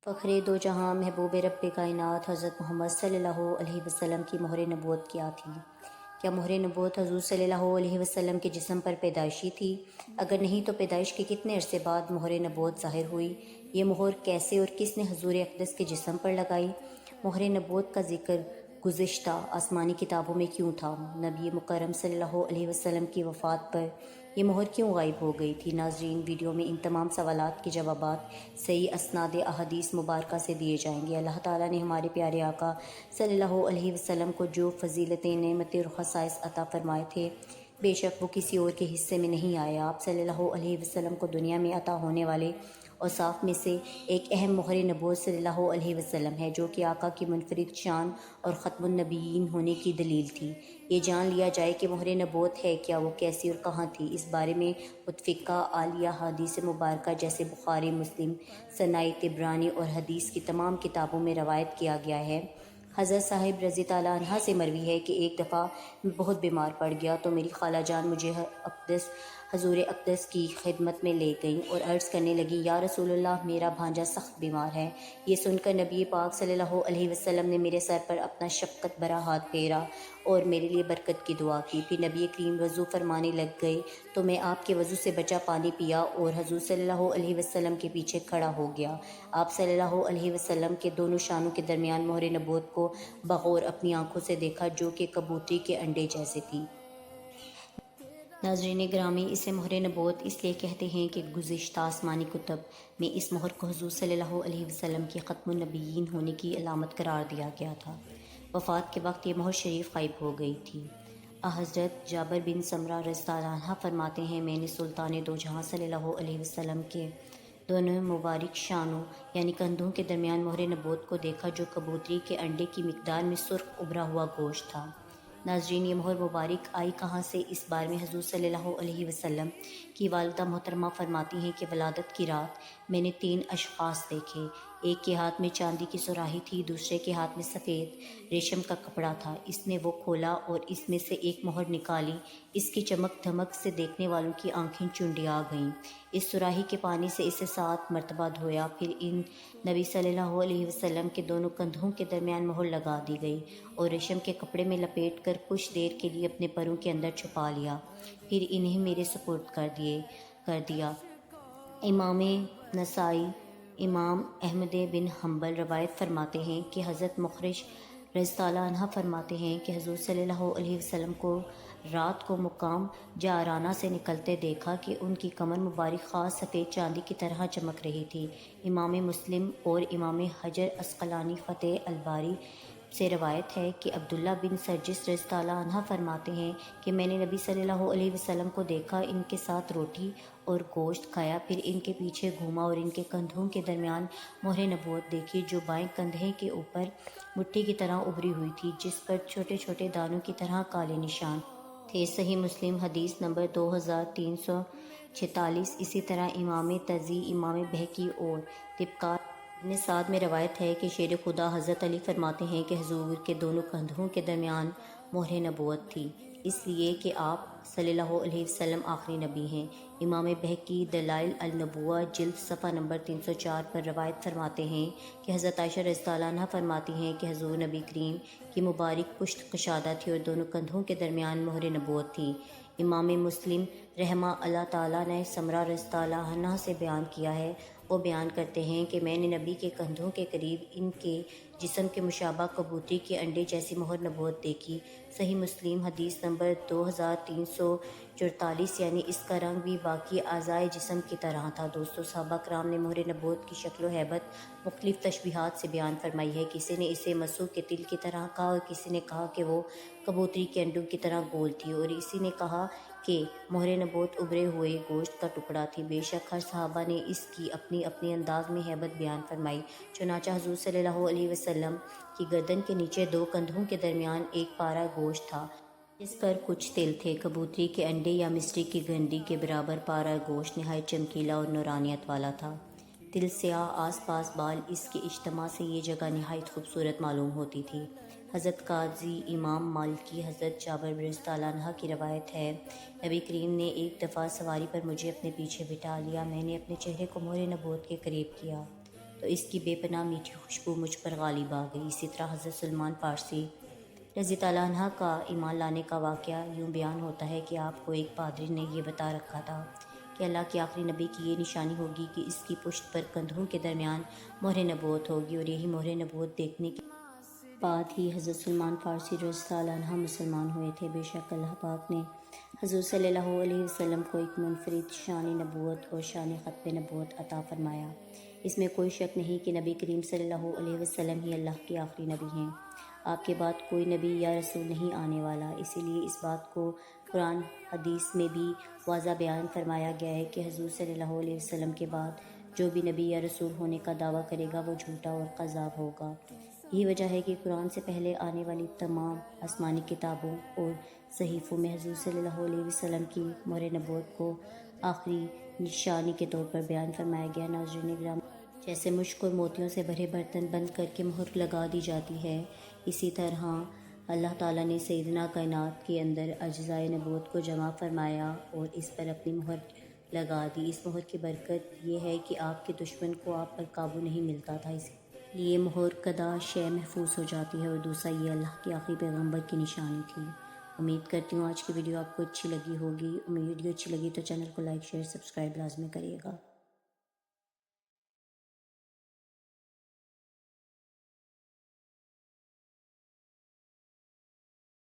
فخر دو جہاں محبوب رب کائنات حضرت محمد صلی اللہ علیہ وسلم کی مہر نبوت کیا تھی؟ کیا مہر نبوت حضور صلی اللہ علیہ وسلم کے جسم پر پیدائشی تھی؟ اگر نہیں تو پیدائش کے کتنے عرصے بعد مہر نبوت ظاہر ہوئی؟ یہ مہر کیسے اور کس نے حضور اقدس کے جسم پر لگائی؟ مہر نبوت کا ذکر گزشتہ آسمانی کتابوں میں کیوں تھا؟ نبی مکرم صلی اللہ علیہ وسلم کی وفات پر یہ مہر کیوں غائب ہو گئی تھی؟ ناظرین، ویڈیو میں ان تمام سوالات کے جوابات صحیح اسناد احادیث مبارکہ سے دیے جائیں گے۔ اللہ تعالیٰ نے ہمارے پیارے آقا صلی اللہ علیہ وسلم کو جو فضیلتیں، نعمتیں اور خصائص عطا فرمائے تھے، بے شک وہ کسی اور کے حصے میں نہیں آئے۔ آپ صلی اللہ علیہ وسلم کو دنیا میں عطا ہونے والے اوصاف میں سے ایک اہم مہر نبوت صلی اللہ علیہ وسلم ہے، جو کہ آقا کی منفرد شان اور ختم النبیین ہونے کی دلیل تھی۔ یہ جان لیا جائے کہ مہر نبوت ہے کیا، وہ کیسی اور کہاں تھی۔ اس بارے میں متفقہ عالیہ حدیث مبارکہ جیسے بخاری، مسلم، صنائع طبرانی اور حدیث کی تمام کتابوں میں روایت کیا گیا ہے۔ حضرت صاحب رضی اللہ عنہ سے مروی ہے کہ ایک دفعہ میں بہت بیمار پڑ گیا تو میری خالہ جان مجھے حضور اقدس کی خدمت میں لے گئیں اور عرض کرنے لگی، یا رسول اللہ، میرا بھانجا سخت بیمار ہے۔ یہ سن کر نبی پاک صلی اللہ علیہ وسلم نے میرے سر پر اپنا شفقت بھرا ہاتھ پھیرا اور میرے لیے برکت کی دعا کی۔ پھر نبی کریم وضو فرمانے لگ گئے تو میں آپ کے وضو سے بچا پانی پیا اور حضور صلی اللہ علیہ وسلم کے پیچھے کھڑا ہو گیا۔ آپ صلی اللہ علیہ وسلم کے دونوں شانوں کے درمیان مہر نبوت کو بغور اپنی آنکھوں سے دیکھا، جو کہ کبوتری کے انڈے جیسے تھی۔ ناظرین گرامی، اسے مہر نبوت اس لیے کہتے ہیں کہ گزشتہ آسمانی کتب میں اس مہر کو حضور صلی اللہ علیہ وسلم کے ختم النبیین ہونے کی علامت قرار دیا گیا تھا۔ وفات کے وقت یہ مہر شریف غائب ہو گئی تھی۔ حضرت جابر بن سمرہ رضی اللہ عنہ فرماتے ہیں، میں نے سلطان دو جہاں صلی اللہ علیہ وسلم کے دونوں مبارک شانوں یعنی کندھوں کے درمیان مہر نبوت کو دیکھا، جو کبوتری کے انڈے کی مقدار میں سرخ ابھرا ہوا گوشت تھا۔ ناظرین، یہ مہر مبارک آئی کہاں سے؟ اس بارے میں حضور صلی اللہ علیہ وسلم کی والدہ محترمہ فرماتی ہیں کہ ولادت کی رات میں نے 3 اشخاص دیکھے۔ ایک کے ہاتھ میں چاندی کی سراہی تھی، دوسرے کے ہاتھ میں سفید ریشم کا کپڑا تھا۔ اس نے وہ کھولا اور اس میں سے ایک مہر نکالی۔ اس کی چمک دھمک سے دیکھنے والوں کی آنکھیں چنڈیا گئیں۔ اس سراہی کے پانی سے اسے 7 مرتبہ دھویا، پھر ان نبی صلی اللہ علیہ وسلم کے دونوں کندھوں کے درمیان مہر لگا دی گئی اور ریشم کے کپڑے میں لپیٹ کر کچھ دیر کے لیے اپنے پروں کے اندر چھپا لیا، پھر انہیں میرے سپرد کر دیا۔ امام نسائی، امام احمد بن حنبل روایت فرماتے ہیں کہ حضرت مخرج رضی اللہ عنہ فرماتے ہیں کہ حضور صلی اللہ علیہ وسلم کو رات کو مقام جعرانہ سے نکلتے دیکھا کہ ان کی کمر مبارک خاص سفید چاندی کی طرح چمک رہی تھی۔ امام مسلم اور امام حجر عسقلانی فتح الباری سے روایت ہے کہ عبداللہ بن سرجس رضی اللہ عنہ فرماتے ہیں کہ میں نے نبی صلی اللہ علیہ وسلم کو دیکھا، ان کے ساتھ روٹی اور گوشت کھایا، پھر ان کے پیچھے گھوما اور ان کے کندھوں کے درمیان مہر نبوت دیکھی، جو بائیں کندھے کے اوپر مٹھی کی طرح ابھری ہوئی تھی، جس پر چھوٹے چھوٹے دانوں کی طرح کالے نشان تھے۔ صحیح مسلم حدیث نمبر 2346۔ اسی طرح امام ترمذی، امام بہقی اور طبقات ابن سعد میں روایت ہے کہ شیر خدا حضرت علی فرماتے ہیں کہ حضور کے دونوں کندھوں کے درمیان مہر نبوت تھی، اس لیے کہ آپ صلی اللہ علیہ وسلم آخری نبی ہیں۔ امام بہقی دلائل النبوہ جلد صفحہ نمبر 304 پر روایت فرماتے ہیں کہ حضرت عائشہ رضی اللہ عنہ فرماتی ہیں کہ حضور نبی کریم کی مبارک پشت کشادہ تھی اور دونوں کندھوں کے درمیان مہر نبوت تھی۔ امام مسلم رحمہ اللہ تعالیٰ نے سمرہ رضی اللہ عنہ سے بیان کیا ہے، وہ بیان کرتے ہیں کہ میں نے نبی کے کندھوں کے قریب ان کے جسم کے مشابہ کبوتری کے انڈے جیسی مہر نبوت دیکھی۔ صحیح مسلم حدیث نمبر 2344، یعنی اس کا رنگ بھی باقی اعضائے جسم کی طرح تھا۔ دوستو، صحابہ کرام نے مہر نبوت کی شکل و ہیبت مختلف تشبیہات سے بیان فرمائی ہے۔ کسی نے اسے مسو کے تل کی طرح کہا اور کسی نے کہا کہ وہ کبوتری کے انڈوں کی طرح گول تھی، اور اسی نے کہا کہ مہر نبوت ابھرے ہوئے گوشت کا ٹکڑا تھی۔ بے شک ہر صحابہ نے اس کی اپنی اپنی انداز میں ہیبت بیان فرمائی۔ چنانچہ حضور صلی اللہ علیہ وسلم کی گردن کے نیچے 2 کندھوں کے درمیان ایک پارہ گوشت تھا، جس پر کچھ تل تھے۔ کبوتری کے انڈے یا مصری کی گنڈی کے برابر پارہ گوشت نہایت چمکیلا اور نورانیت والا تھا۔ تل سیاہ، آس پاس بال، اس کے اجتماع سے یہ جگہ نہایت خوبصورت معلوم ہوتی تھی۔ حضرت قاضی امام مالکی حضرت جابر رضی اللہ عنہ کی روایت ہے، نبی کریم نے ایک دفعہ سواری پر مجھے اپنے پیچھے بٹھا لیا، میں نے اپنے چہرے کو مہر نبوت کے قریب کیا تو اس کی بے پناہ میٹھی خوشبو مجھ پر غالب آ گئی۔ اسی طرح حضرت سلمان فارسی رضی اللہ عنہ کا ایمان لانے کا واقعہ یوں بیان ہوتا ہے کہ آپ کو ایک پادری نے یہ بتا رکھا تھا کہ اللہ کے آخری نبی کی یہ نشانی ہوگی کہ اس کی پشت پر کندھوں کے درمیان مہر نبوت ہوگی، اور یہی مہر نبوت دیکھنے کے بعد ہی حضرت سلمان فارسی رضی اللہ عنہ مسلمان ہوئے تھے۔ بے شک اللہ پاک نے حضور صلی اللہ علیہ وسلم کو ایک منفرد شان نبوت اور شان ختم نبوت عطا فرمایا۔ اس میں کوئی شک نہیں کہ نبی کریم صلی اللہ علیہ وسلم ہی اللہ کے آخری نبی ہیں۔ آپ کے بعد کوئی نبی یا رسول نہیں آنے والا۔ اسی لیے اس بات کو قرآن حدیث میں بھی واضح بیان فرمایا گیا ہے کہ حضور صلی اللہ علیہ وسلم کے بعد جو بھی نبی یا رسول ہونے کا دعویٰ کرے گا وہ جھوٹا اور کذاب ہوگا۔ یہی وجہ ہے کہ قرآن سے پہلے آنے والی تمام آسمانی کتابوں اور صحیفوں میں حضور صلی اللہ علیہ وسلم کی مہر نبوت کو آخری نشانی کے طور پر بیان فرمایا گیا۔ ناظرین کرام، جیسے مشک اور موتیوں سے بھرے برتن بند کر کے مہر لگا دی جاتی ہے، اسی طرح اللہ تعالیٰ نے سیدنا کائنات کے اندر اجزائے نبوت کو جمع فرمایا اور اس پر اپنی مہر لگا دی۔ اس مہر کی برکت یہ ہے کہ آپ کے دشمن کو آپ پر قابو نہیں ملتا تھا، اس لیے مہر کدا شے محفوظ ہو جاتی ہے، اور دوسرا یہ اللہ کے آخری پیغمبر کی نشانی تھی۔ امید کرتی ہوں آج کی ویڈیو آپ کو اچھی لگی ہوگی۔ ویڈیو اچھی لگی تو چینل کو لائک، شیئر، سبسکرائب لازمی کریے گا۔